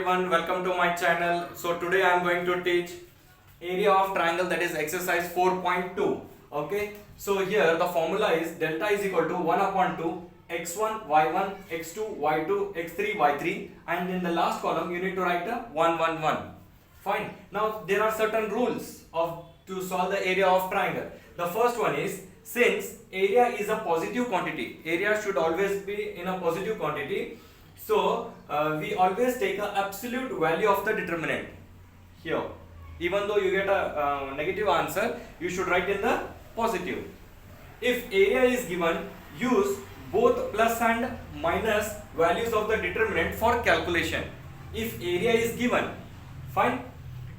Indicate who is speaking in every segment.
Speaker 1: everyone, welcome to my channel. So today I am going to teach area of triangle, that is exercise 4.2. Okay, so here the formula is delta is equal to 1 upon 2 x1 y1 x2 y2 x3 y3, and in the last column you need to write a 1 1 1. Fine. Now there are certain rules to solve the area of triangle. The first one is, since area is a positive quantity, area should always be in a positive quantity. So we always take a absolute value of the determinant here. Even though you get a negative answer, you should write in the positive. If area is given, use both plus and minus values of the determinant for calculation. If area is given, fine.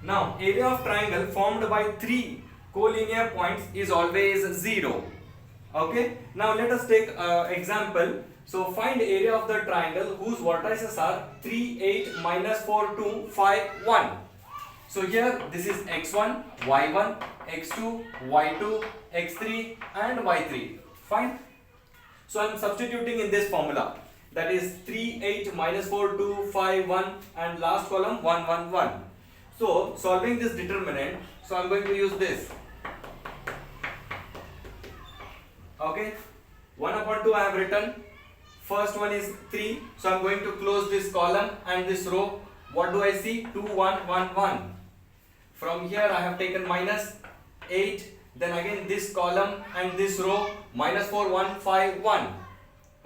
Speaker 1: Now area of triangle formed by three collinear points is always 0. Okay. Now let us take example. So find area of the triangle whose vertices are 3, 8, minus 4, 2, 5, 1. So here this is x1, y1, x2, y2, x3 and y3. Fine. So I am substituting in this formula, that is 3, 8, minus 4, 2, 5, 1 and last column 1, 1, 1. So solving this determinant, so I am going to use this. Okay, 1 upon 2 I have written. First one is 3, so I am going to close this column and this row. What do I see? 2, 1, 1, 1. From here I have taken minus 8, then again this column and this row, minus 4, 1, 5, 1.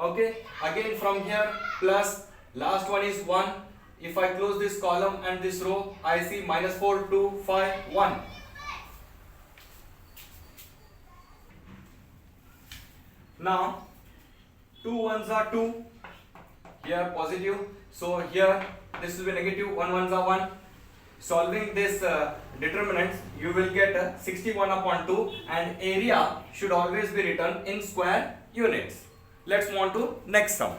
Speaker 1: Okay, again from here plus, last one is 1. If I close this column and this row, I see minus 4, 2, 5, 1. Now 2 ones are 2, here positive, so here this will be negative, 1 ones are 1. Solving this determinants, you will get 61 upon 2 and area should always be written in square units. Let's move on to next sum.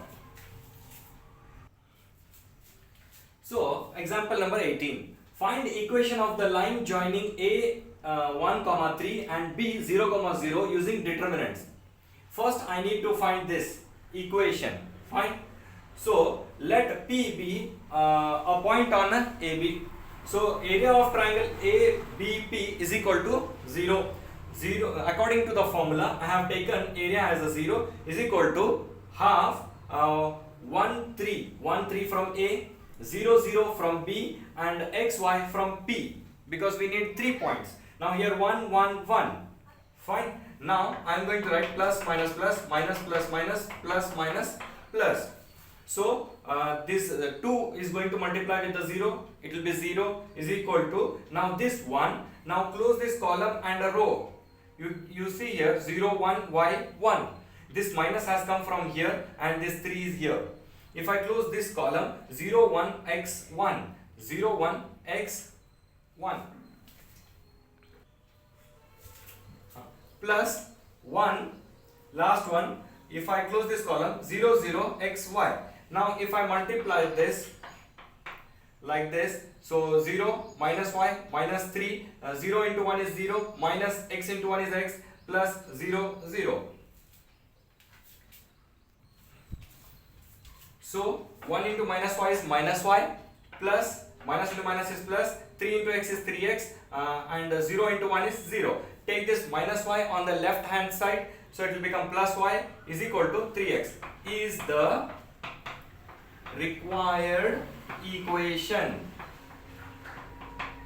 Speaker 1: So example number 18. Find equation of the line joining A 1, 3 and B 0, 0 using determinants. First I need to find this equation. Fine. So let P be a point on AB. So area of triangle ABP is equal to 0. 0. According to the formula, I have taken area as a 0 is equal to half 1, 3 from A, 0, 0 from B and XY from P, because we need 3 points. Now here 1, 1, 1. Fine. Now I am going to write plus, minus, plus, minus, plus, minus, plus, minus, plus. So this 2 is going to multiply with the 0. It will be 0 is equal to, now this 1. Now close this column and a row. You see here 0, 1, y, 1. This minus has come from here and this 3 is here. If I close this column, 0, 1, x, 1. 0, 1, x, 1. Plus 1, last one. If I close this column, 0, 0, x, y. Now if I multiply this like this, so 0 minus y minus 3, 0 into 1 is 0, minus x into 1 is x, plus 0, 0. So 1 into minus y is minus y, plus minus into minus is plus, 3 into x is 3x, and 0 into 1 is 0. Take this minus y on the left hand side, so it will become plus y is equal to 3x. Is the required equation.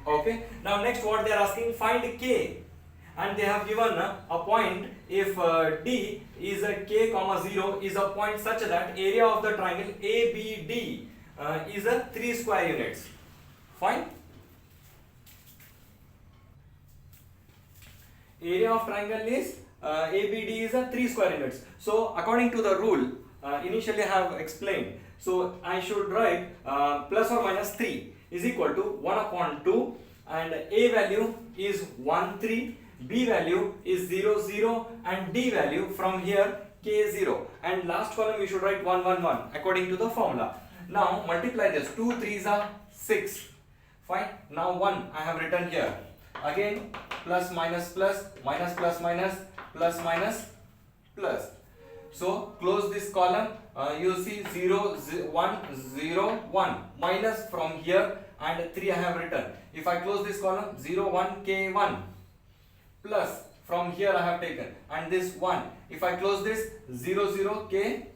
Speaker 1: Okay. Now next what they are asking, find k, and they have given a point if D is a k, 0 is a point such that area of the triangle ABD is a 3 square units. Fine. Area of triangle is ABD is a 3 square units. So according to the rule, initially I have explained, so I should write plus or minus 3 is equal to 1 upon 2, and A value is 1, 3, B value is 0, 0 and D value from here K 0, and last column you should write 1, 1, 1 according to the formula. Now multiply this, 2 3s are 6. Fine. Now 1 I have written here. Again plus minus plus, minus plus minus, plus minus plus. So close this column. You see 0, 1, 0, 1 minus from here and 3 I have written. If I close this column, 0, 1, k1 plus from here I have taken, and this 1. If I close this, 0, 0, k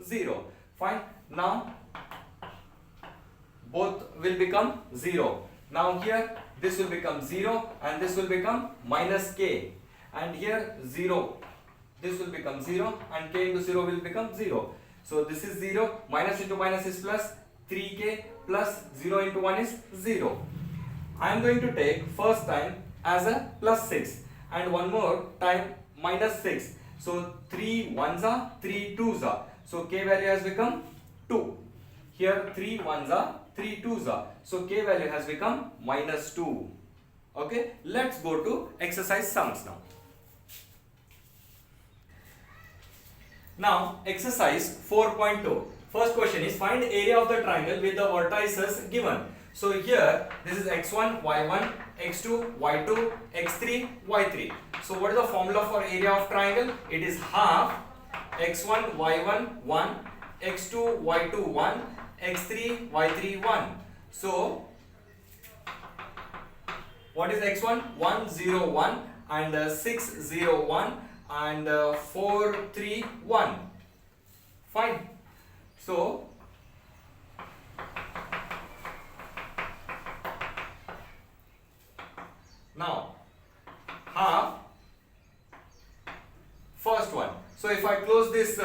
Speaker 1: 0. Fine. Now both will become 0. Now here this will become 0 and this will become minus k, and here 0. This will become 0 and k into 0 will become 0. So this is 0, minus into minus is plus, 3k plus 0 into 1 is 0. I am going to take first time as a plus 6 and one more time minus 6. So 3 ones are, 3 twos are. So k value has become 2. Here 3 ones are, 3 twos are. So k value has become minus 2. Okay, let's go to exercise sums now. Now exercise 4.2. First question is find area of the triangle with the vertices given. So here this is x1, y1, x2, y2, x3, y3. So what is the formula for area of triangle? It is half x1, y1, 1, x2, y2, 1, x3, y3, 1. So what is x1? 1, 0, 1 and 6, 0, 1 and 4, 3, 1. Fine. So now half first one. So if I close this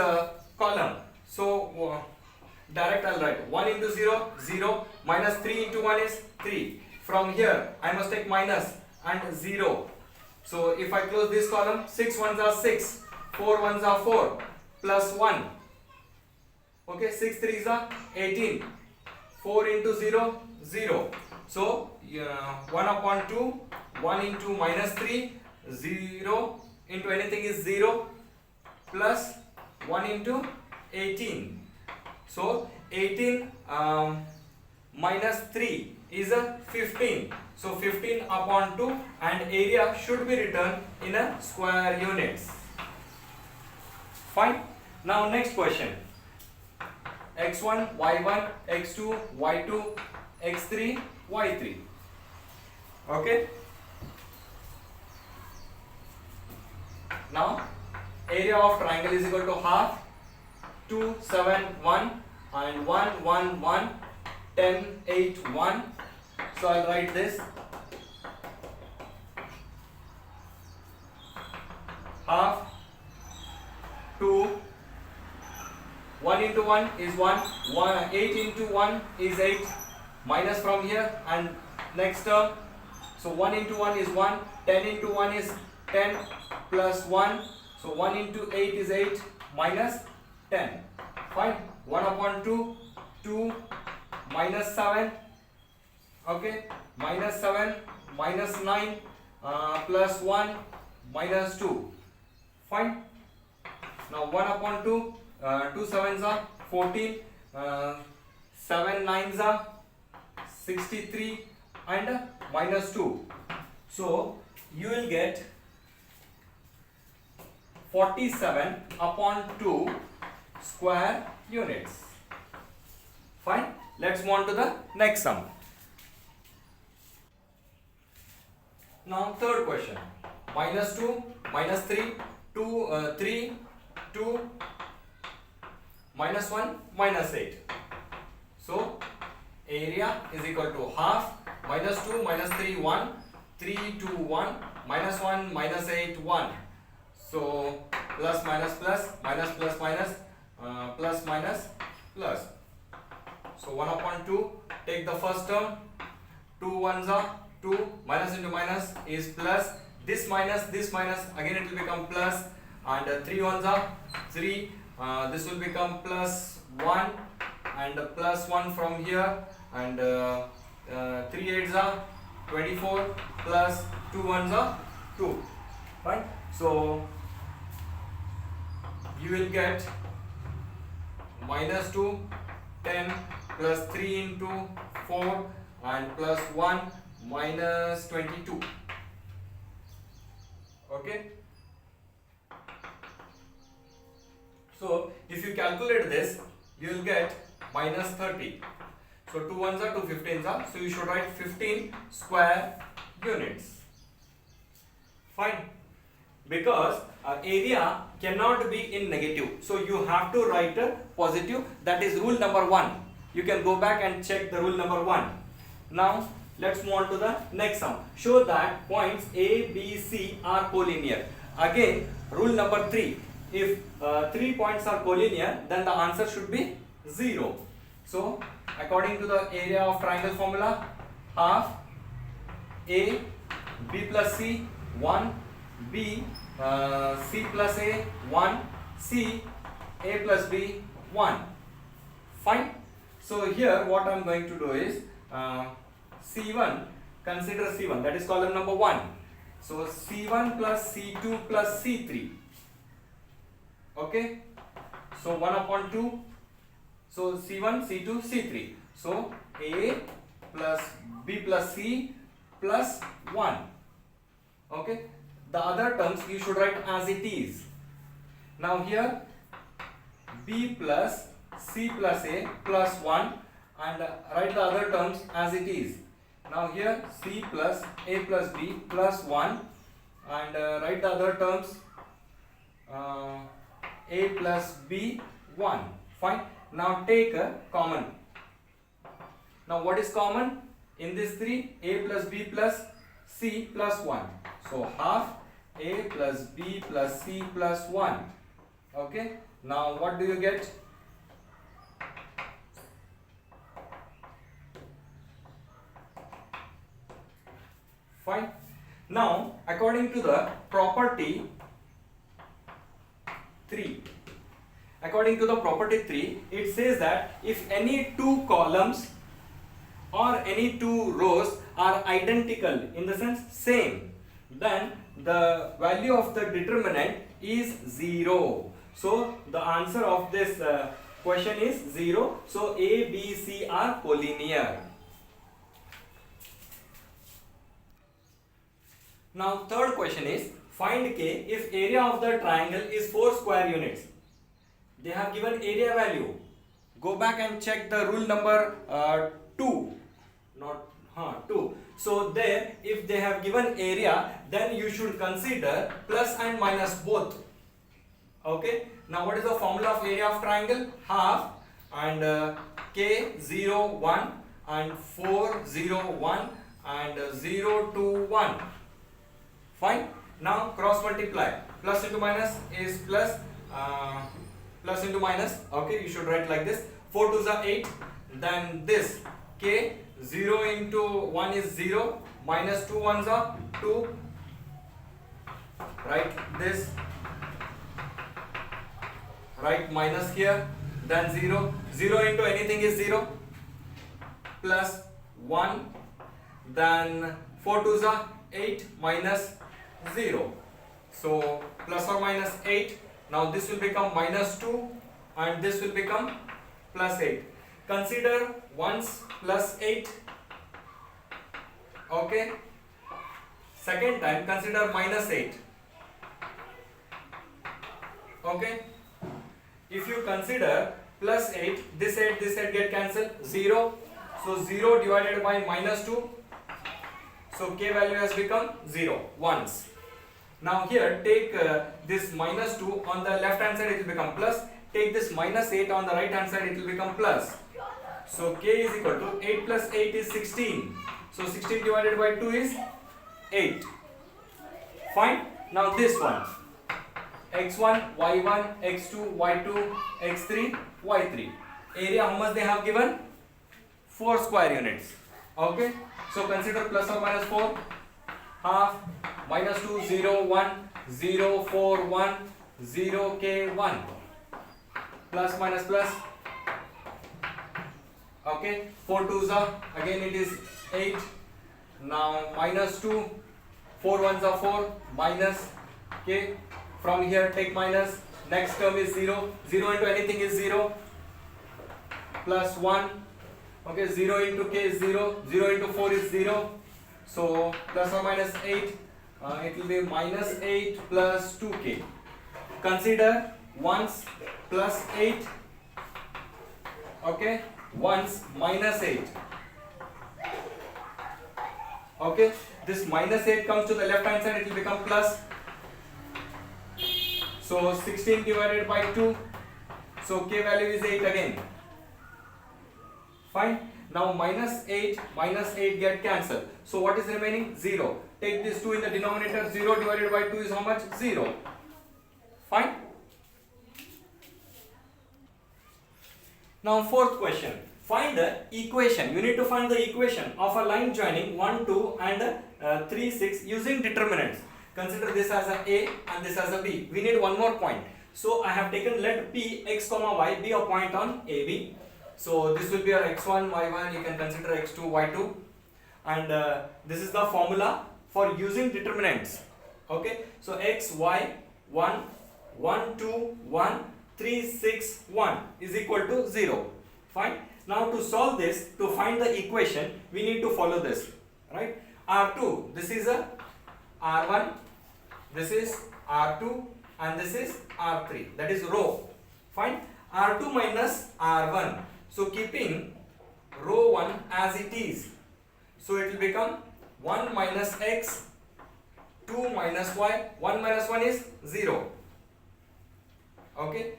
Speaker 1: column, so direct I'll write 1 into 0, 0, minus 3 into 1 is 3. From here I must take minus and 0. So if I close this column, 6 ones are 6, 4 ones are 4, plus 1. Okay, 6 threes are 18. 4 into 0, 0. So 1 upon 2, 1 into minus 3, 0 into anything is 0, plus 1 into 18. So 18 minus 3 is a 15. So 15 upon 2 and area should be written in a square units. Fine. Now next question. x1, y1, x2, y2, x3, y3. Okay. Now area of triangle is equal to half 2, 7, 1 and 1, 1, 1, 10, 8, 1. So I'll write this half 2, 1 into 1 is 1, 8 into 1 is 8, minus from here and next term. So 1 into 1 is 1, 10 into 1 is 10 plus 1. So 1 into 8 is 8 minus 10. Fine. 1 upon 2, 2 minus 7. Okay, minus 7 minus 9 plus 1 minus 2. Fine. Now 1 upon 2, 2 sevens are 14, 7 nines are 63 and minus 2. So you will get 47 upon 2 square units. Fine. Let's move on to the next sum. Now third question. Minus 2, minus 3, 2, 3, 2, minus 1, minus 8. So area is equal to half minus 2, minus 3, 1, 3, 2, 1, minus 1, minus 8, 1. So plus minus plus, minus plus minus, plus minus plus. So 1 upon 2, take the first term, 2 ones are 2, minus into minus is plus, this minus, again it will become plus, and 3 ones are 3, this will become plus 1, and plus 1 from here, and 3 eights are 24, plus 2 ones are 2. Fine. So you will get minus 2, 10 plus 3 into 4 and plus 1 minus 22. Okay. So if you calculate this, you will get minus 30. So 2 ones are 2 15s are. So you should write 15 square units. Fine. Because area cannot be in negative. So you have to write a positive. That is rule number 1. You can go back and check the rule number 1. Now let's move on to the next sum. Show that points A, B, C are collinear. Again, rule number 3. If 3 points are collinear, then the answer should be 0. So according to the area of triangle formula, half A, B plus C, 1, B, C plus A, 1, C, A plus B, 1. Fine. So here what I am going to do is C1, consider C1, that is column number 1. So C1 plus C2 plus C3. Okay. So 1 upon 2. So C1, C2, C3. So A plus B plus C plus 1. Okay. The other terms you should write as it is. Now here B plus C plus A plus 1, and write the other terms as it is. Now here C plus A plus B plus 1, and write the other terms A plus B 1. Fine. Now take a common. Now what is common in this 3? A plus B plus C plus 1. So half A plus B plus C plus 1. Okay. Now what do you get? Fine. Now according to the property 3. According to the property 3, it says that if any two columns or any two rows are identical, in the sense same, then the value of the determinant is 0. So the answer of this question is 0. So A, B, C are collinear. Now third question is, find K if area of the triangle is 4 square units. They have given area value. Go back and check the rule number 2. Not 2. So there, if they have given area, then you should consider plus and minus both. Okay. Now what is the formula of area of triangle? Half and K 0 1 and 4 0 1 and 0 2 1. Fine. Now cross multiply. Plus into minus is plus. Plus into minus. Okay, you should write like this. 4 2s are 8. Then this K 0 into 1 is 0. Minus 2 1s are 2. Write this. Write minus here. Then 0. 0 into anything is 0. Plus 1. Then 4 2s are 8 minus 0. So plus or minus 8. Now this will become minus 2 and this will become plus 8. Consider 1s plus 8. Okay. Second time consider minus 8. Okay. If you consider plus 8, this 8 get cancelled. 0. So 0 divided by minus 2. So K value has become 0 once. Now here take this minus 2 on the left hand side, it will become plus. Take this minus 8 on the right hand side, it will become plus. So K is equal to 8 plus 8 is 16. So 16 divided by 2 is 8. Fine. Now this one. X1, Y1, X2, Y2, X3, Y3. Area how much they have given? 4 square units. Okay. So consider plus or minus 4. Half. Minus 2, 0, 1, 0, 4, 1, 0, K, 1. Plus, minus, plus. Okay. 4 2s are, again it is 8. Now, minus 2, 4 1s are 4, minus, K. From here, take minus. Next term is 0. 0 into anything is 0. Plus 1. Okay, 0 into K is 0. 0 into 4 is 0. So, plus or minus 8. It will be minus 8 plus 2K. Consider once plus 8, okay, once minus 8, okay. This minus 8 comes to the left hand side, it will become plus. So 16 divided by 2, so k value is 8 again. Fine. Now minus 8 get cancelled. So what is remaining? 0. Take this 2 in the denominator. 0 divided by 2 is how much? 0. Fine. Now fourth question. Find the equation. You need to find the equation of a line joining 1, 2 and 3, 6 using determinants. Consider this as a and this as a B. We need one more point. So I have taken, let P x comma y be a point on AB. So this will be our x1, y1, you can consider x2, y2, and this is the formula for using determinants. Okay, so x, y, 1, 1, 2, 1, 3, 6, 1 is equal to 0. Fine. Now to solve this, to find the equation, we need to follow this, right? R2, this is a R1, this is R2, and this is R3, that is row. Fine. R2 minus R1. So keeping row 1 as it is, so it will become 1 minus x, 2 minus y, 1 minus 1 is 0, okay,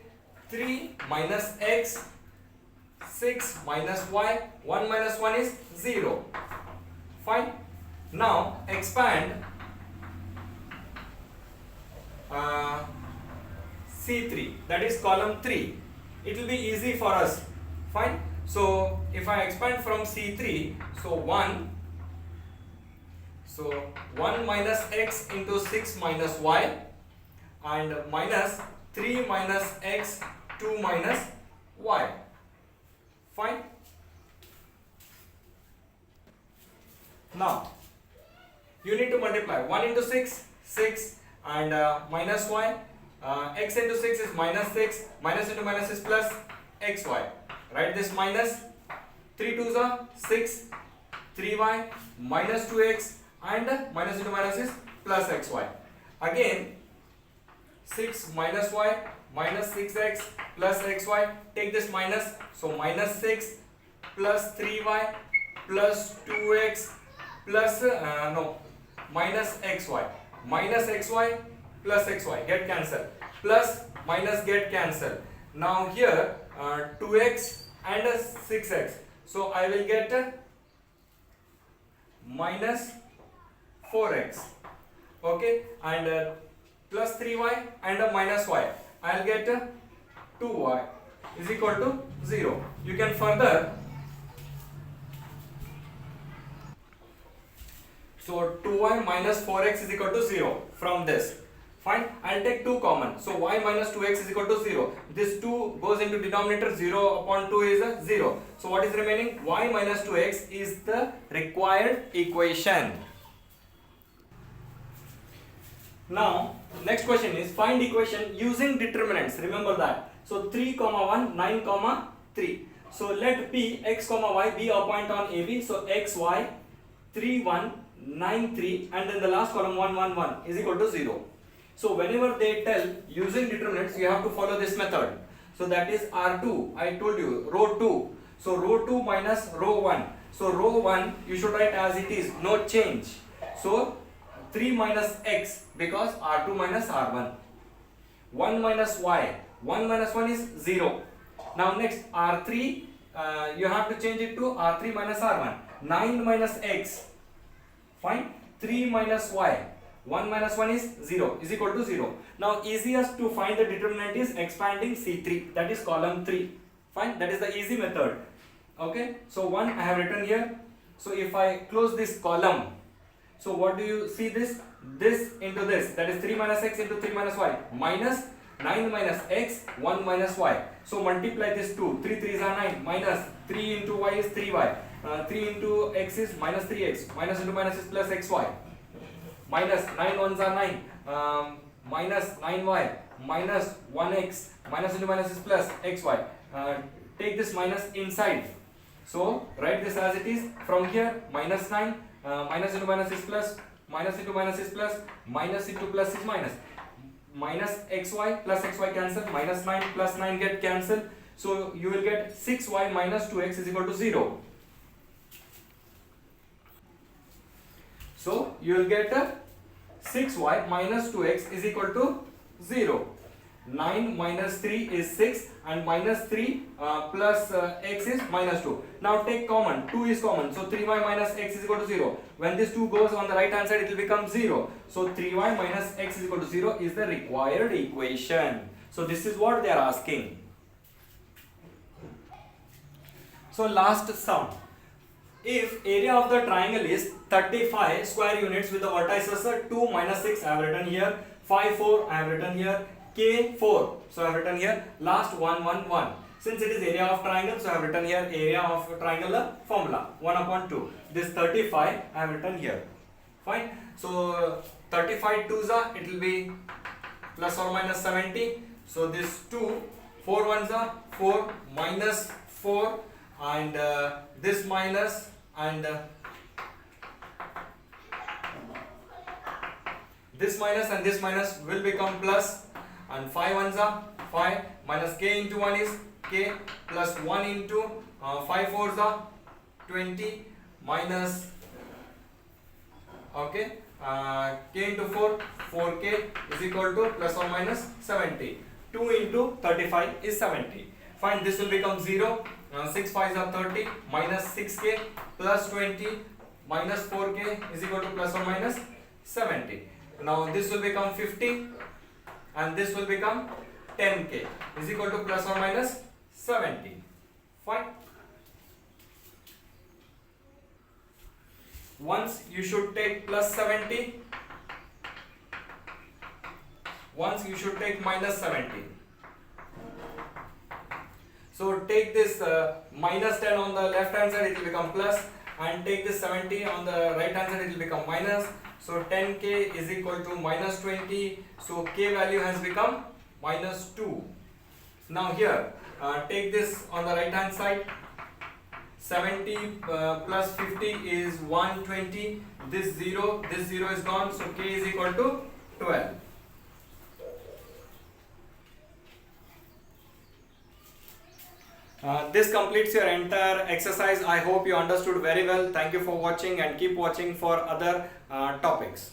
Speaker 1: 3 minus x, 6 minus y, 1 minus 1 is 0. Fine. Now expand C3, that is column 3. It will be easy for us. Fine. So if I expand from C3, so 1 minus x into 6 minus y, and minus 3 minus x, 2 minus y. Fine. Now you need to multiply 1 into 6, 6, and minus y, x into 6 is minus 6, minus into minus is plus xy. Write this minus 3 2s are 6, 3y, minus 2x, and minus into minus is plus xy. Again 6 minus y minus 6x plus xy. Take this minus, so minus 6 plus 3y plus 2x plus minus xy. Minus xy plus xy get cancelled. Plus minus get cancelled. Now here 2x and 6x. So I will get minus 4x. Okay, and plus 3y and minus y. I'll get 2y is equal to 0. You can further. So 2y minus 4x is equal to 0 from this. Fine. I'll take 2 common. So y minus 2x is equal to 0. This 2 goes into denominator. 0 upon 2 is a 0. So what is remaining? Y minus 2x is the required equation. Now next question is find equation using determinants. Remember that. So 3 comma 1, 9 comma 3. So let P x comma y be a point on AB. So x y 3 1 9 3 and then the last column 1 1 1 is equal to 0. So whenever they tell using determinants, you have to follow this method. So that is R2. I told you row 2. So row 2 minus row 1. So row 1 you should write as it is, no change. So 3 minus x because R2 minus R1. 1 minus y. 1 minus 1 is 0. Now next R3 you have to change it to R3 minus R1. 9 minus x. Fine. 3 minus y. 1 minus 1 is 0 is equal to 0. Now easiest to find the determinant is expanding C3, that is column 3. Fine, that is the easy method. Okay, so 1 I have written here. So if I close this column, so what do you see this? This into this, that is 3 minus x into 3 minus y, minus 9 minus x, 1 minus y. So multiply this 2, 3 3s are 9, minus 3 into y is 3y, 3 into x is minus 3x, minus into minus is plus xy. Minus 9 1s are 9, minus 9y, minus 1x, minus into minus is plus xy. Take this minus inside. So write this as it is. From here minus 9, minus into minus is plus, minus into minus is plus, minus into plus is minus. minus xy plus xy cancel, minus 9 plus 9 get cancelled. So you will get 6y minus 2x is equal to 0. So you will get 6y minus 2x is equal to 0. 9 minus 3 is 6 and minus 3 plus x is minus 2. Now take common, 2 is common, so 3y minus x is equal to 0. When this 2 goes on the right hand side, it will become 0. So 3y minus x is equal to 0 is the required equation. So this is what they are asking. So last sum. If area of the triangle is 35 square units with the vertices 2 minus 6 I have written here, 5 4 I have written here, k 4 so I have written here, last 1 1 1. Since it is area of triangle, so I have written here area of triangle formula 1 upon 2. This 35 I have written here. Fine. So 35 2s are, it will be plus or minus 70. So this 2 4 1s are 4 minus 4 and this minus and this minus will become plus, and 5 ones are 5 minus k into 1 is k plus 1 into 5 fours are 20 minus okay k into 4 4k is equal to plus or minus 70. 2 into 35 is 70. Fine, this will become 0. 6 5s are 30 minus 6k plus 20 minus 4k is equal to plus or minus 70. Now this will become 50 and this will become 10k is equal to plus or minus 70. Fine. Once you should take plus 70, once you should take minus 70. So take this minus 10 on the left hand side, it will become plus, and take this 70 on the right hand side, it will become minus. So 10k is equal to minus 20. So k value has become minus 2. Now here take this on the right hand side. 70 plus 50 is 120. This 0 is gone. So k is equal to 12. This completes your entire exercise. I hope you understood very well. Thank you for watching and keep watching for other topics.